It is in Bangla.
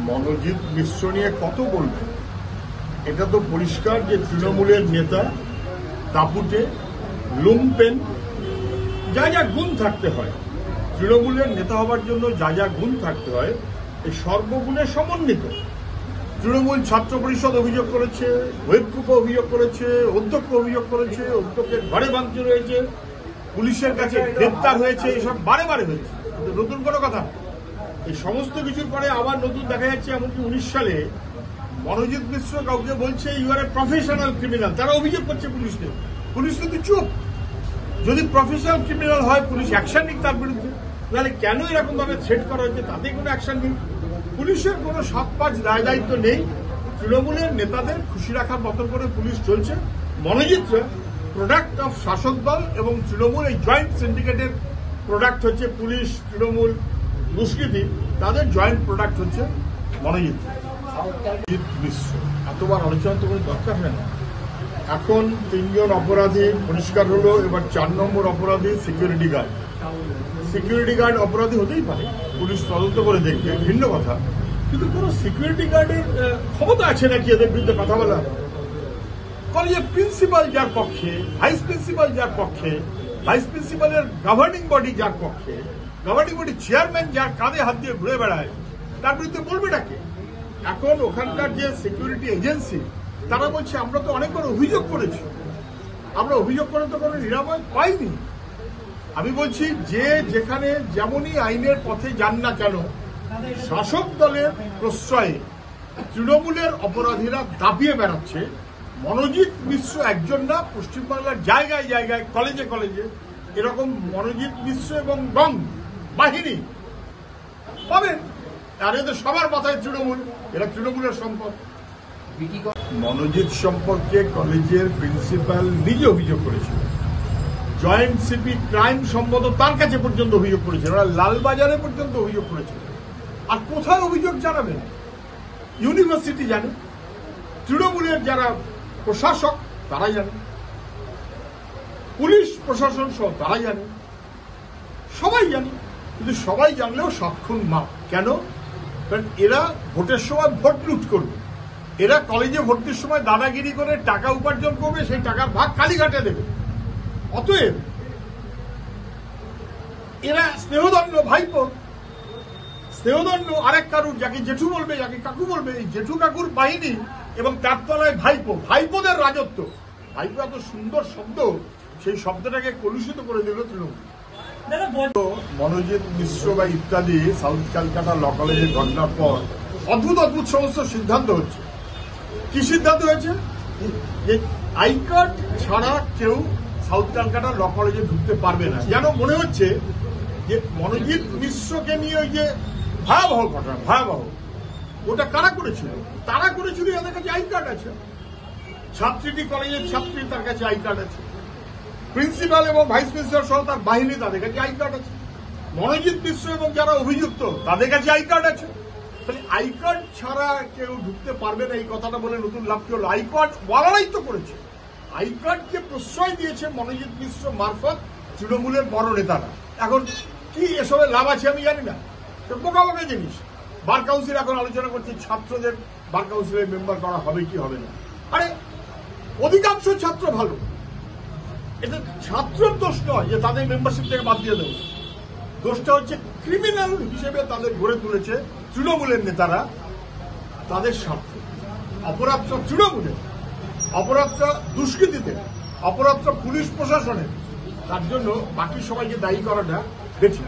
মনোজিৎ মিশ্র নিয়ে কত বলবে? এটা তো পরিষ্কার যে তৃণমূলের নেতা দাপুটে, লুম্পেন, যা যা গুণ থাকতে হয়, তৃণমূলের নেতা হবার জন্য যা যা গুণ থাকতে হয়, এই সর্বগুণে সমন্বিত। তৃণমূল ছাত্র পরিষদ অভিযোগ করেছে, ওয়েবকুপো অভিযোগ করেছে, অধ্যক্ষ অভিযোগ করেছে, অধ্যক্ষের ঘরে ভাঙচুর হয়েছে, পুলিশের কাছে গ্রেপ্তার হয়েছে, এসব বারে বারে হয়েছে, নতুন কোনো কথা। এই সমস্ত কিছুর পরে আবার নতুন দেখা যাচ্ছে, এমনকি 19 সালে মনোজিৎ মিশ্র কাউকে বলছে you are a professional criminal, তারা অভিযোগ করছে পুলিশকে। পুলিশ কিন্তু চুপ। যদি প্রফেশনাল ক্রিমিনাল হয় পুলিশ অ্যাকশন নিক তার বিরুদ্ধে, তাহলে কেন এরকম ভাবে থ্রেট করা হচ্ছে তাতে কোনো অ্যাকশন নেই। পুলিশের কোনো 7-5 দায় দায়িত্ব নেই। তৃণমূলের নেতাদের খুশি রাখার মতন করে পুলিশ চলছে। মনোজিৎ প্রোডাক্ট অফ শাসক দল এবং তৃণমূল, এই জয়েন্ট সিন্ডিকেটের প্রোডাক্ট হচ্ছে পুলিশ, তৃণমূল, দুষ্কৃতী, তাদের জয়েন্ট প্রোডাক্ট হচ্ছে মনোজিৎ মিশ্র। এতবার আলোচনা তো কোনো দরকার হয় না। এখন 3 জন অপরাধী পরিষ্কার হলো, এবার 4 নম্বর অপরাধী সিকিউরিটি গার্ড। সিকিউরিটি গার্ড অপরাধী হতেই পারে, পুলিশ তদন্ত করে দেখবে, ভিন্ন কথা। কিন্তু কোন সিকিউরিটি গার্ডের ক্ষমতা আছে নাকি এদের বিরুদ্ধে কথা বলা? কলেজের প্রিন্সিপাল যার পক্ষে, ভাইস প্রিন্সিপাল যার পক্ষে, ভাইস প্রিন্সিপালের গভর্নিং বডি যার পক্ষে, গভর্নিং বডি চেয়ারম্যান যার কাঁধে হাত দিয়ে ঘুরে বেড়ায়, তার বিরুদ্ধে বলবেটাকে? এখন ওখানকার যে সিকিউরিটি এজেন্সি তারা বলছে আমরা তো অনেকবার অভিযোগ করেছি, আমরা অভিযোগ করে তো কোনো নিরাময় পাইনি। আমি বলছি যে যেখানে যেমনই আইনের পথে যান না কেন, শাসক দলের প্রশ্রয়ে তৃণমূলের অপরাধীরা দাপিয়ে বেড়াচ্ছে। মনোজিৎ মিশ্র একজন না, পশ্চিমবাংলার জায়গায় জায়গায়, কলেজে কলেজে এরকম মনোজিৎ মিশ্র এবং গং বাহিনী পাবেন। আর এদের সবার মাথায় তৃণমূল, এরা তৃণমূলের সম্পদ। মনোজিৎ সম্পর্কে কলেজের প্রিন্সিপাল নিজে অভিযোগ করেছিল, জয়েন্ট সিপি ক্রাইম সম্মত তার কাছে পর্যন্ত অভিযোগ করেছিল, ওরা লালবাজারে পর্যন্ত অভিযোগ করেছিল। আর কোথায় অভিযোগ জানাবেন? ইউনিভার্সিটি জানে, তৃণমূলের যারা প্রশাসক তারা জানে, পুলিশ প্রশাসন সহ তারা জানে, সবাই জানে। কিন্তু সবাই জানলেও সাক্ষণ মাপ। কেন? কারণ এরা ভোটের সময় ভোট লুট করবে, এরা কলেজে ভর্তির সময় দাদাগিরি করে টাকা উপার্জন করবে, সেই টাকার ভাগ কালীঘাটে দেবে। অতএব এরা স্নেহদণ্ড ভাইপো, স্নেহদণ্ড আরেক কারুর, যাকে জেঠু বলবে, যাকে কাকু বলবে, এই জেঠু কাকুর বাহিনী এবং তার তলায় ভাইপো, ভাইপোদের রাজত্ব। ভাইপো এত সুন্দর শব্দ, সেই শব্দটাকে কলুষিত করে দিল তৃণমূল। মনোজিৎ মিশ্র বা ইত্যাদি সাউথ ক্যালকাটা ল কলেজের ঘটনার পর অদ্ভুত অদ্ভুত সমস্ত সিদ্ধান্ত হচ্ছে। কি সিদ্ধান্ত হয়েছে? যে আই কার্ড ছাড়া কেউ সাউথ ক্যালকাটা ল কলেজে ঢুকতে পারবে না। যেন মনে হচ্ছে যে মনোজিৎ মিশ্রকে নিয়ে ওই যে ভয়াবহ ঘটনা, ভয়াবহ, ওটা কারা করেছিল? তারা করেছিল, এদের কাছে আই কার্ড আছে। ছাত্রীটি কলেজের ছাত্রী, তার কাছে আই কার্ড আছে। প্রিন্সিপাল এবং ভাইস প্রিন্সিপাল সহ তার বাহিনী, তাদের কাছে আই কার্ড আছে। মনোজিৎ মিশ্র এবং যারা অভিযুক্ত তাদের কাছে আই কার্ড আছে। তাহলে আই কার্ড ছাড়া কেউ ঢুকতে পারবে না, এই কথাটা বলে নতুন লাভ কি হলো? আই কার্ড বলারাই তো করেছে। আই কার্ডকে প্রশ্রয় দিয়েছে মনোজিৎ মিশ্র মারফত তৃণমূলের বড় নেতারা। এখন কি এসবের লাভ আছে আমি জানি না, বোকা বোকা জিনিস। বার কাউন্সিল এখন আলোচনা করছে ছাত্রদের বার কাউন্সিলের মেম্বার করা হবে কি হবে না। আরে অধিকাংশ ছাত্র ভালো, এটা ছাত্রের দোষ নয় যে তাদের মেম্বারশিপ থেকে বাদ দিয়ে দেবে। দোষটা হচ্ছে ক্রিমিনাল হিসেবে তাদের গড়ে তুলেছে তৃণমূলের নেতারা, তাদের স্বার্থে। অপরাধটা তৃণমূলের, অপরাধটা দুষ্কৃতীতে, অপরাধটা পুলিশ প্রশাসনের। তার জন্য বাকি সবাইকে দায়ী করাটা বেঠিক।